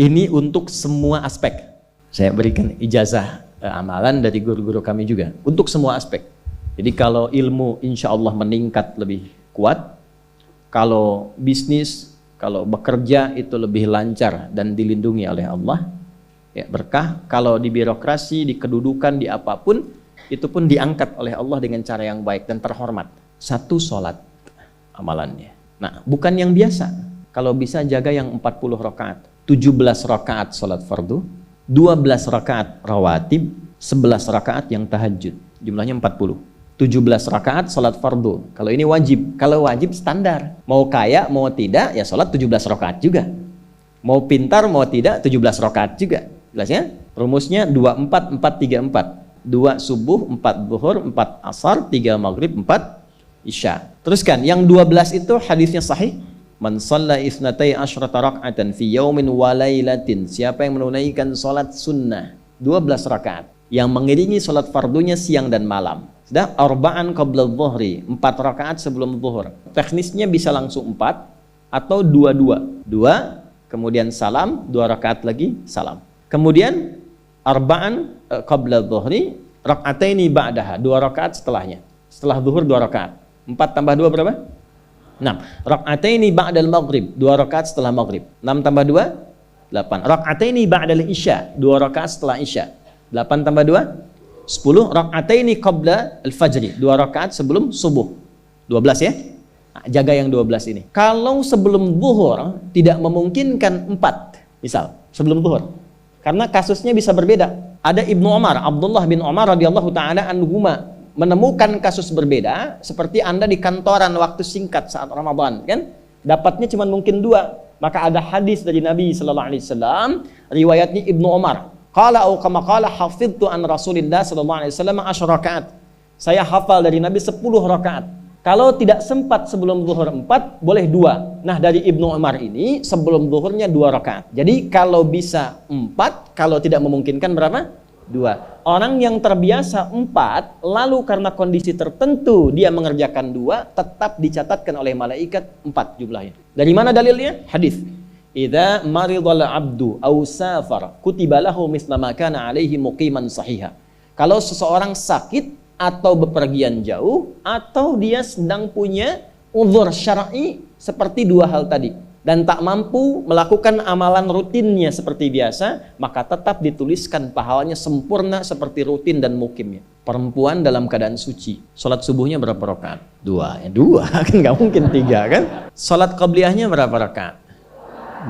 Ini untuk semua aspek. Saya berikan ijazah amalan dari guru-guru kami juga untuk semua aspek. Jadi kalau ilmu insya Allah meningkat lebih kuat, kalau bisnis, kalau bekerja itu lebih lancar dan dilindungi oleh Allah, ya berkah. Kalau di birokrasi, di kedudukan, di apapun, itu pun diangkat oleh Allah dengan cara yang baik dan terhormat. Satu sholat amalannya. Nah, bukan yang biasa. Kalau bisa jaga yang 40 rakaat, 17 rakaat sholat fardu, 12 rakaat rawatib, 11 rakaat yang tahajud. Jumlahnya 40. 17 rakaat sholat fardu. Kalau ini wajib. Kalau wajib standar. Mau kaya, mau tidak, ya sholat 17 rakaat juga. Mau pintar, mau tidak, 17 rakaat juga. Jelas ya? Rumusnya 24-4-3-4. 2 subuh, 4 zuhur, 4 asar, 3 maghrib, 4 isya. Teruskan, yang 12 itu hadisnya sahih. Man shalla itsnatai asyrata rak'atan fi yaumin wa lailatin. Siapa yang menunaikan salat sunnah 12 rakaat yang mengiringi salat fardunya siang dan malam. Sudah arba'an qabla dhuhri, 4 rakaat sebelum zuhur. Teknisnya bisa langsung 4 atau 2-2. 2 kemudian salam, 2 rakaat lagi salam. Kemudian arba'an qabla dhuhri, rak'ataini ba'daha, 2 rakaat setelahnya. Setelah zuhur 2 rakaat. 4 tambah 2 berapa? 6. Rak'ataini ba'dal maghrib, 2 rakaat setelah maghrib. 6 tambah 2 8. Rak'ataini ba'dal isya, 2 rakaat setelah isya. 8 tambah 2 10. Rak'ataini qabla al-fajri, 2 rakaat sebelum subuh. 12 ya. Nah, jaga yang 12 ini. Kalau sebelum zuhur tidak memungkinkan 4, misal sebelum zuhur. Karena kasusnya bisa berbeda. Ada Ibnu Umar, Abdullah bin Umar radhiyallahu taala anhuma menemukan kasus berbeda, seperti Anda di kantoran waktu singkat saat Ramadan, kan? Dapatnya cuma mungkin 2. Maka ada hadis dari Nabi sallallahu alaihi wasallam, riwayatnya Ibnu Umar. Qala au kama qala hafidtu an Rasulillah sallallahu alaihi wasallam 10 rakaat. Saya hafal dari Nabi 10 rakaat. Kalau tidak sempat sebelum zuhur 4, boleh 2. Nah, dari Ibnu Umar ini sebelum zuhurnya 2 rakaat. Jadi kalau bisa 4, kalau tidak memungkinkan berapa? 2. Orang yang terbiasa 4, lalu karena kondisi tertentu dia mengerjakan 2, tetap dicatatkan oleh malaikat 4 jumlahnya. Dari mana dalilnya? Hadis. Idza maridal abdu aw safar kutiba lahu mithla ma kana alaihi muqiman sahiha. Kalau seseorang sakit atau bepergian jauh, atau dia sedang punya uzur syar'i seperti 2 hal tadi, dan tak mampu melakukan amalan rutinnya seperti biasa, maka tetap dituliskan pahalanya sempurna seperti rutin dan mukimnya. Perempuan dalam keadaan suci, sholat subuhnya berapa rakaat? 2. Ya 2, kan nggak mungkin 3 kan? Sholat qabliyahnya berapa rakaat?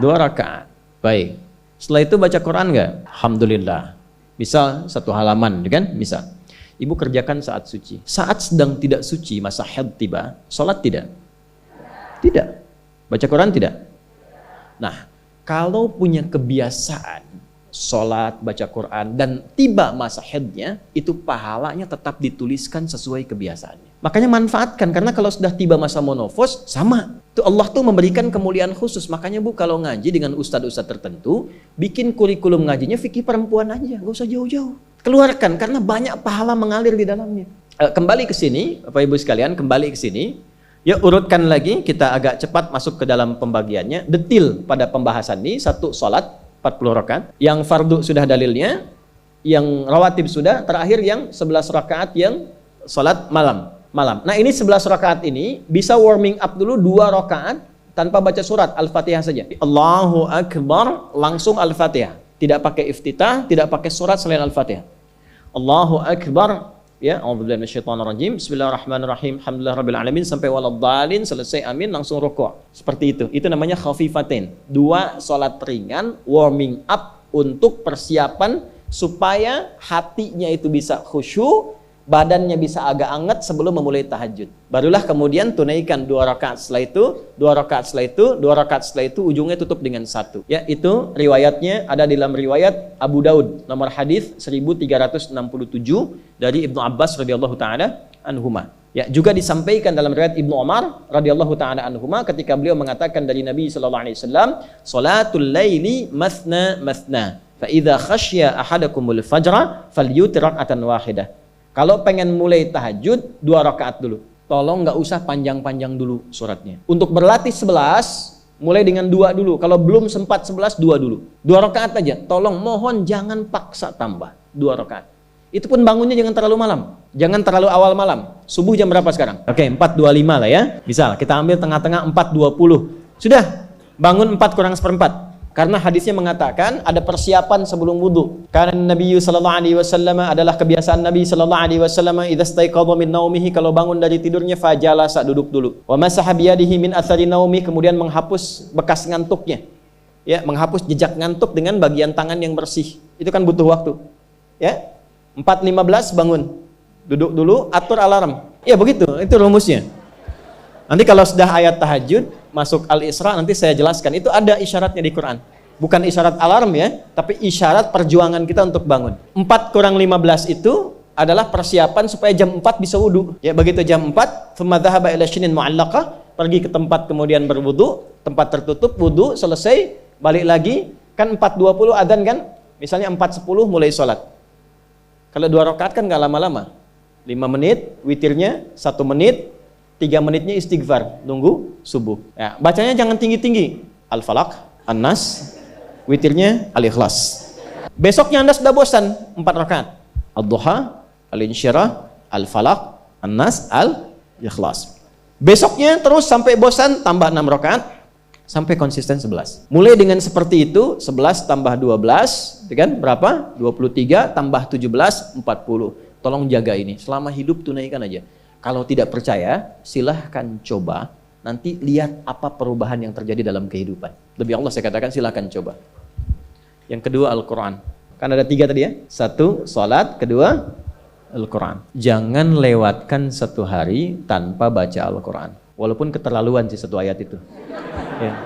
2 rakaat. Baik. Setelah itu baca Quran nggak? Alhamdulillah. Misal 1 halaman, kan? Misal. Ibu kerjakan saat suci. Saat sedang tidak suci, masa haid tiba, sholat tidak? Tidak. Baca Quran tidak? Nah, kalau punya kebiasaan sholat, baca Quran, dan tiba masa haidnya, itu pahalanya tetap dituliskan sesuai kebiasaannya. Makanya manfaatkan, karena kalau sudah tiba masa monofos, sama. Itu Allah tuh memberikan kemuliaan khusus. Makanya Bu, kalau ngaji dengan ustadz-ustadz tertentu, bikin kurikulum ngajinya fikih perempuan aja, gak usah jauh-jauh. Keluarkan, karena banyak pahala mengalir di dalamnya. Kembali ke sini, Bapak Ibu sekalian, kembali ke sini. Ya, urutkan lagi, kita agak cepat masuk ke dalam pembagiannya. Detil pada pembahasan ini, 1 sholat 40 rakaat, yang fardu sudah dalilnya, yang rawatib sudah, terakhir yang 11 rakaat yang sholat malam. Nah, ini 11 rakaat ini bisa warming up dulu 2 rakaat tanpa baca surat, Al-Fatihah saja. Allahu Akbar, langsung Al-Fatihah. Tidak pakai iftitah, tidak pakai surat selain Al-Fatihah. Allahu Akbar. Ya, a'udzubillahi minasyaitonirrajim. Bismillahirrahmanirrahim. Alhamdulillahirabbil alamin sampai waladhdallin, selesai amin langsung rukuk. Seperti itu. Itu namanya khafifatain. 2 salat ringan, warming up untuk persiapan supaya hatinya itu bisa khusyuk, badannya bisa agak anget sebelum memulai tahajud. Barulah kemudian tunaikan 2 rakaat setelah itu, 2 rakaat setelah itu, 2 rakaat setelah itu, ujungnya tutup dengan 1. Ya, itu riwayatnya ada di dalam riwayat Abu Daud, nomor hadis 1367 dari Ibnu Abbas radhiyallahu taala anhuma. Ya, juga disampaikan dalam riwayat Ibnu Umar radhiyallahu taala anhuma ketika beliau mengatakan dari Nabi sallallahu alaihi wasallam, "Shalatul laili mathna mathna, fa idza khasya ahadakumul fajra falyutir rak'atan wahidah." Kalau pengen mulai tahajud, 2 rakaat dulu. Tolong nggak usah panjang-panjang dulu suratnya. Untuk berlatih 11, Mulai dengan 2 dulu. Kalau belum sempat 11, 2 dulu. 2 rakaat aja. Tolong, mohon jangan paksa tambah. 2 rakaat. Itu pun bangunnya jangan terlalu malam. Jangan terlalu awal malam. Subuh jam berapa sekarang? Oke, 4.25 lah ya. Misal, kita ambil tengah-tengah 4.20. Sudah, bangun 4 kurang seperempat. Karena hadisnya mengatakan ada persiapan sebelum wudu. Karena Nabi sallallahu alaihi wasallam adalah kebiasaan Nabi sallallahu alaihi wasallam idza staiqadha min naumihi, kalau bangun dari tidurnya fajalasa, duduk dulu. Wa masaha biyadihi min athari naumi, kemudian menghapus bekas ngantuknya. Ya, menghapus jejak ngantuk dengan bagian tangan yang bersih. Itu kan butuh waktu. Ya. 4.15 bangun. Duduk dulu, atur alarm. Ya begitu, itu rumusnya. Nanti kalau sudah ayat tahajud, masuk Al-Isra, nanti saya jelaskan. Itu ada isyaratnya di Quran. Bukan isyarat alarm ya, tapi isyarat perjuangan kita untuk bangun. 4 kurang 15 itu adalah persiapan supaya jam 4 bisa wudu. Ya, begitu jam 4, thumma dhahaba ila shinin mu'allaqah, pergi ke tempat kemudian berwudu, tempat tertutup, wudu, selesai, balik lagi, kan 4.20 adzan kan? Misalnya 4.10 mulai sholat. Kalau 2 rakaat kan nggak lama-lama. 5 menit, witirnya 1 menit, 3 menitnya istighfar, nunggu subuh. Ya, bacanya jangan tinggi-tinggi. Al-Falaq, An-Nas, witirnya Al-Ikhlas. Besoknya Anda sudah bosan, 4 rakaat. Ad-Duha, Al-Insyirah, Al-Falaq, An-Nas, Al-Ikhlas. Besoknya terus sampai bosan, tambah 6 rakaat, sampai konsisten 11. Mulai dengan seperti itu, 11 tambah 12, kan berapa? 23 tambah 17, 40. Tolong jaga ini, selama hidup tunaikan aja. Kalau tidak percaya, silahkan coba. Nanti lihat apa perubahan yang terjadi dalam kehidupan. Demi Allah saya katakan silahkan coba. Yang kedua Al-Quran. Kan ada 3 tadi ya. 1, sholat. 2, Al-Quran. Jangan lewatkan 1 hari tanpa baca Al-Quran. Walaupun keterlaluan sih 1 ayat itu. Ya.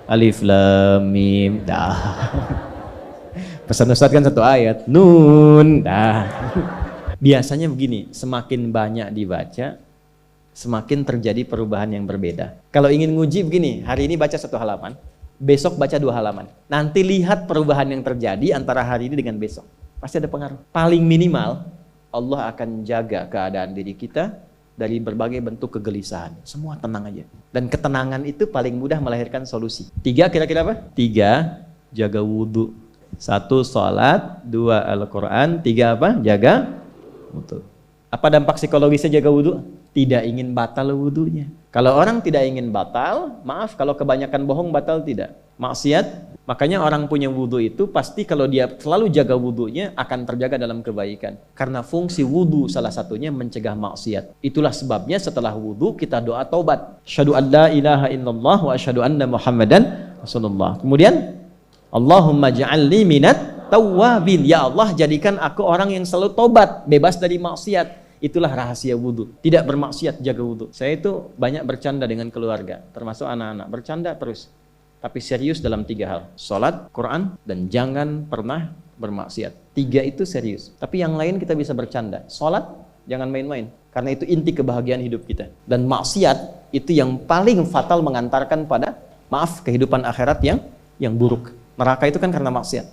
Alif, Lam, Mim, dah. Pesan Ustaz kan 1 ayat. Nun, dah. Biasanya begini, semakin banyak dibaca, semakin terjadi perubahan yang berbeda. Kalau ingin nguji begini, hari ini baca 1 halaman, besok baca 2 halaman. Nanti lihat perubahan yang terjadi antara hari ini dengan besok. Pasti ada pengaruh. Paling minimal, Allah akan jaga keadaan diri kita dari berbagai bentuk kegelisahan. Semua tenang aja. Dan ketenangan itu paling mudah melahirkan solusi. 3 kira-kira apa? 3, jaga wudhu. 1, sholat. 2, Al-Quran. 3 apa? Jaga wudhu. Apa dampak psikologisnya jaga wudhu? Tidak ingin batal wudhunya. Kalau orang tidak ingin batal, maaf, kalau kebanyakan bohong batal tidak. Maksiat, makanya orang punya wudhu itu pasti kalau dia selalu jaga wudhunya akan terjaga dalam kebaikan. Karena fungsi wudhu salah satunya mencegah maksiat. Itulah sebabnya setelah wudhu kita doa taubat. Asyhadu an la ilaha illallah wa asyhadu anna Muhammadan Rasulullah. Kemudian Allahumma ja'alni minat tawwabin. Ya Allah, jadikan aku orang yang selalu tobat, bebas dari maksiat. Itulah rahasia wudhu. Tidak bermaksiat, jaga wudhu. Saya itu banyak bercanda dengan keluarga, termasuk anak-anak. Bercanda terus. Tapi serius dalam 3 hal. Salat, Quran, dan jangan pernah bermaksiat. 3 itu serius. Tapi yang lain kita bisa bercanda. Salat, jangan main-main. Karena itu inti kebahagiaan hidup kita. Dan maksiat, itu yang paling fatal mengantarkan pada, maaf, kehidupan akhirat yang buruk. Neraka itu kan karena maksiat.